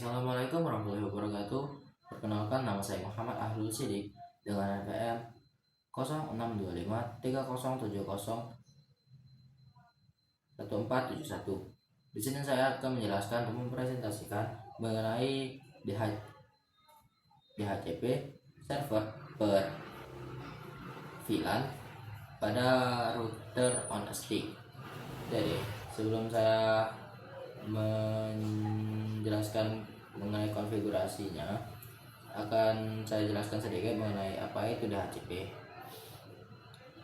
Assalamualaikum warahmatullahi wabarakatuh. Perkenalkan, nama saya Muhammad Ahlul Sidik dengan NPM 062530701471. Di sini saya akan menjelaskan dan mempresentasikan mengenai DHCP server per VLAN pada router on a stick. Jadi sebelum saya menjelaskan mengenai konfigurasinya, akan saya jelaskan sedikit mengenai apa itu DHCP.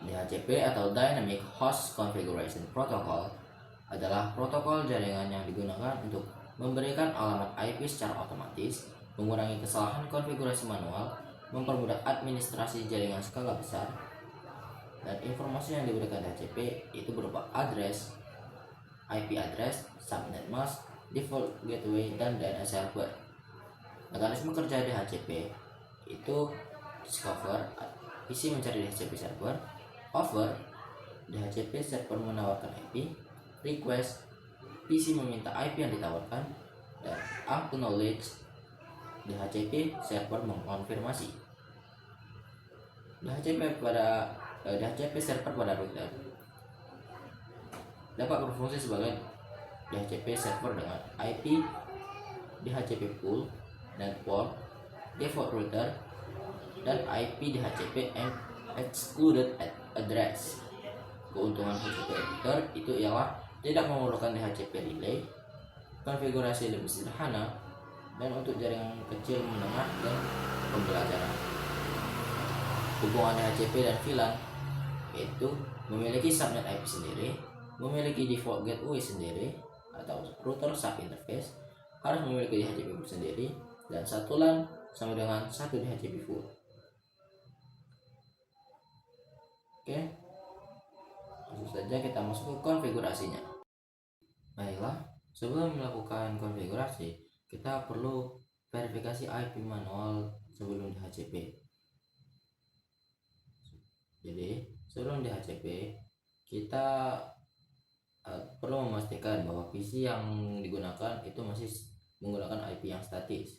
DHCP atau Dynamic Host Configuration Protocol adalah protokol jaringan yang digunakan untuk memberikan alamat IP secara otomatis, mengurangi kesalahan konfigurasi manual, mempermudah administrasi jaringan skala besar, dan informasi yang diberikan DHCP itu berupa address, IP address, subnet mask, default gateway, dan DNS server. Mekanisme kerja DHCP itu discover, PC mencari DHCP server; offer, DHCP server menawarkan IP; request, PC meminta IP yang ditawarkan; dan acknowledge, DHCP server mengkonfirmasi. DHCP server pada router dapat berfungsi sebagai DHCP server dengan IP, DHCP pool, network, default router, dan IP DHCP excluded address. Keuntungan DHCP router itu ialah tidak memerlukan DHCP relay, konfigurasi lebih sederhana, dan untuk jaringan kecil, menengah, dan pembelajaran. Hubungan DHCP dan VLAN itu memiliki subnet IP sendiri, memiliki default gateway sendiri atau router sub interface, harus memiliki DHCP pool sendiri, dan satu LAN sama dengan satu DHCP pool. Oke, langsung saja kita masuk ke konfigurasinya. Baiklah, sebelum melakukan konfigurasi, kita perlu verifikasi IP manual sebelum DHCP. Jadi sebelum DHCP, kita perlu memastikan bahwa PC yang digunakan itu masih menggunakan IP yang statis.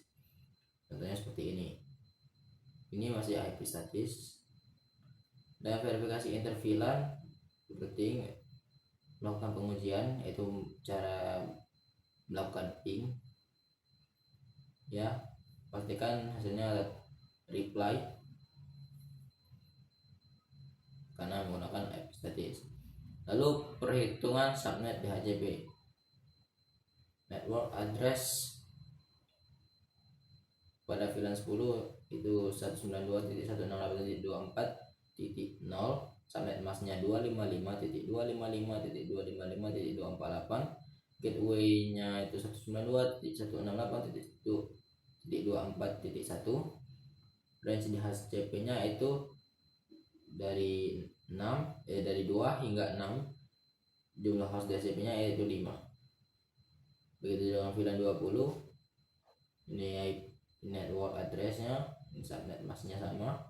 Contohnya seperti ini. Ini masih IP statis. Dan verifikasi inter VLAN penting, melakukan pengujian, yaitu cara melakukan ping. Ya, pastikan hasilnya reply karena menggunakan IP statis. Lalu perhitungan subnet DHCP. Network address pada VLAN 10 itu 192.168.24.0, subnet masknya 255.255.255.248, gateway-nya itu 192.168.24.1, range DHCP-nya itu dari 2 hingga 6, jumlah host DHCP-nya yaitu 5. Begitu dengan VLAN 20, ini network address-nya, ini subnet mask-nya sama,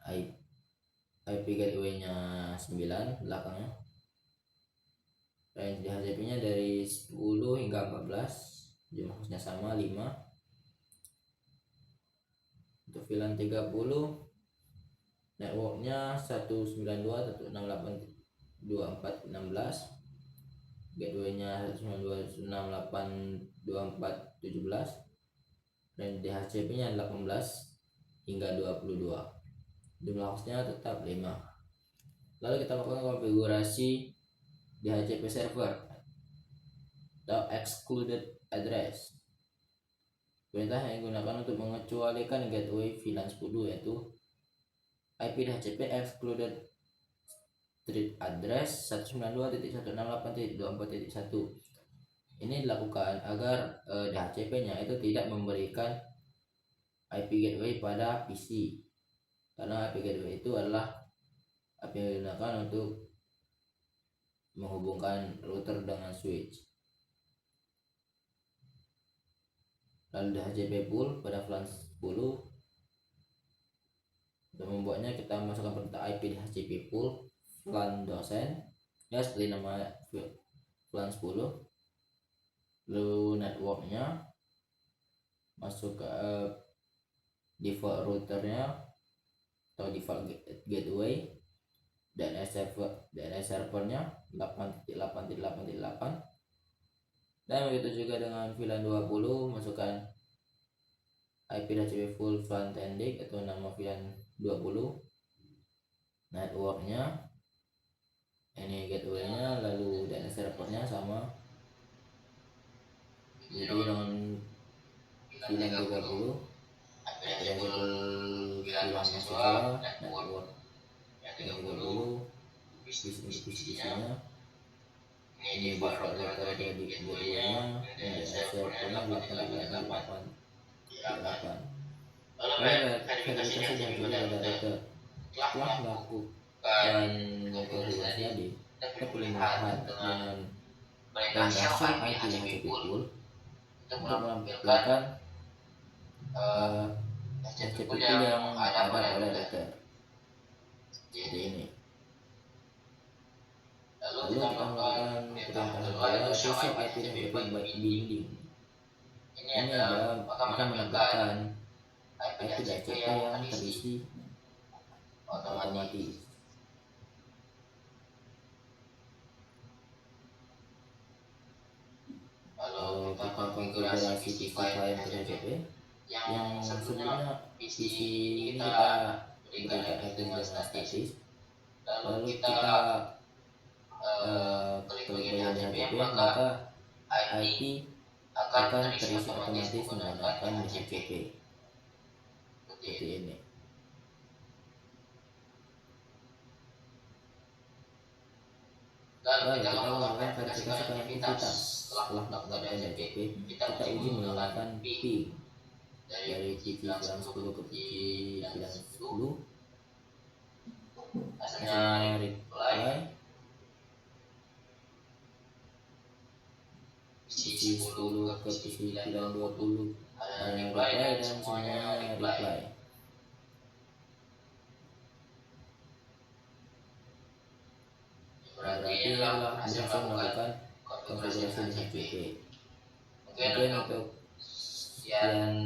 IP gateway-nya 9 belakangnya, range DHCP-nya dari 10 hingga 14, jumlah hostnya sama 5. Untuk VLAN 30, networknya 192.168.24.16, gateway-nya 192.168.24.17, dan DHCP-nya 18 hingga 22, jumlah hostnya tetap 5. Lalu kita lakukan konfigurasi DHCP server atau excluded address. Perintah yang digunakan untuk mengecualikan gateway VLAN 10 yaitu IP DHCP excluded street address 192.168.24.1. Ini dilakukan agar DHCP-nya itu tidak memberikan IP gateway pada PC, karena IP gateway itu adalah IP yang digunakan untuk menghubungkan router dengan switch. Lalu DHCP pool pada VLAN 10. Untuk membuatnya, kita masukkan perintah IP DHCP pool VLAN dosen, ya seperti nama VLAN 10. Lalu networknya masuk ke default routernya atau default gateway, DNS servernya 8.8.8.8, dan begitu juga dengan VLAN 20, masukkan IP DHCP full front ending atau nama VLAN 20, networknya ini gateway-nya, lalu DNS servernya sama. Jadi dengan VLAN 30 IP full VLAN mahasiswa, network yang 30, PC-nya ini default router di gateway-nya, ini DNS servernya 8.8.8.8. Lalu verifikasi dan juga pada router. Setelah melakukan konfigurasi tadi, kita perlu melihat dengan penetasan IP DHCP pool untuk menampilkan DHCP pool yang ada oleh router seperti ini. Lalu kita melakukan perintah kedua, yaitu show IP DHCP by binding. Ini akan menampilkan IP DHCP yang terisi otomatis. Lalu kita konfigurasi PC client ke DHCP. Yang sebelumnya PC ini kita berikan IP dengan statis. Lalu kita klik bagian DHCP, maka IP akan terisi otomatis menggunakan DHCP seperti ini. Lalu kita melakukan verifikasi konektivitas. Setelah melakukan DHCP, kita uji menggunakan ping dari PC VLAN 10 ke PC VLAN 10. Hasilnya reply PC 10 ke PC VLAN 20 ada yang reply dan semuanya reply. Berarti telah berhasil melakukan konfigurasi DHCP. Mungkin untuk yang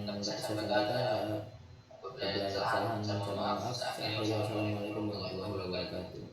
dapat saya sampaikan, apabila ada kesalahan, mohon maaf. Assalamualaikum warahmatullahi wabarakatuh.